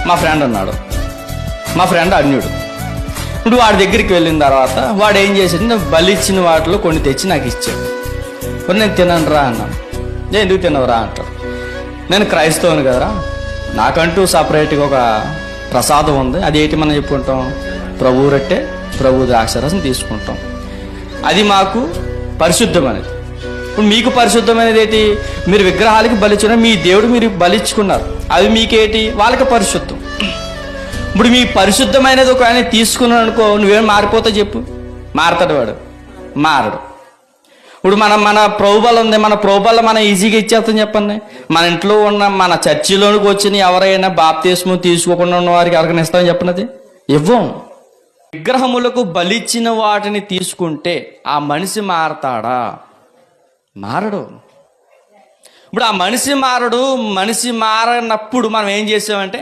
మా ఫ్రెండ్ ఉన్నాడు, మా ఫ్రెండ్ అన్యుడు. ఇప్పుడు వాడి దగ్గరికి వెళ్ళిన తర్వాత వాడు ఏం చేసాడు, బలి ఇచ్చిన వాటిలో కొన్ని తెచ్చి నాకు ఇచ్చాడు. కొన్ని నేను తినను రా అన్నాను. ఎందుకు తినవురా అంటాడు. నేను క్రైస్తవుని కదరా, నాకంటూ సపరేట్గా ఒక ప్రసాదం ఉంది. అది ఏంటి మనం చెప్పుకుంటాం, ప్రభు రొట్టె ప్రభు ద్రాక్షరసం తీసుకుంటాం. అది మాకు పరిశుద్ధమైనది. ఇప్పుడు మీకు పరిశుద్ధమైనది ఏంటి, మీరు విగ్రహాలకి బలిచ్చున్నారు, మీ దేవుడు మీరు బలిచ్చుకున్నారు, అవి మీకేంటి, వాళ్ళకి పరిశుద్ధం. ఇప్పుడు మీ పరిశుద్ధమైనది ఒక ఆయన తీసుకున్నాడు అనుకో, నువ్వేం మారిపోతావు చెప్పు, మారతాడు వాడు, మారడు. ఇప్పుడు మన ప్రభుబలం ఉంది, మన ప్రభుబలం మనం ఈజీగా ఇచ్చేస్తాం చెప్పండి. మన ఇంట్లో ఉన్న మన చర్చిలోనికి వచ్చిన ఎవరైనా బాప్తిస్మం తీసుకోకుండా ఉన్న వారికి ఎవరికైనా ఇస్తామని చెప్పినది ఇవ్వం. విగ్రహములకు బలిచ్చిన వాటిని తీసుకుంటే ఆ మనిషి మారతాడా, మారడు. ఇప్పుడు ఆ మనిషి మారడు. మనిషి మారనప్పుడు మనం ఏం చేసామంటే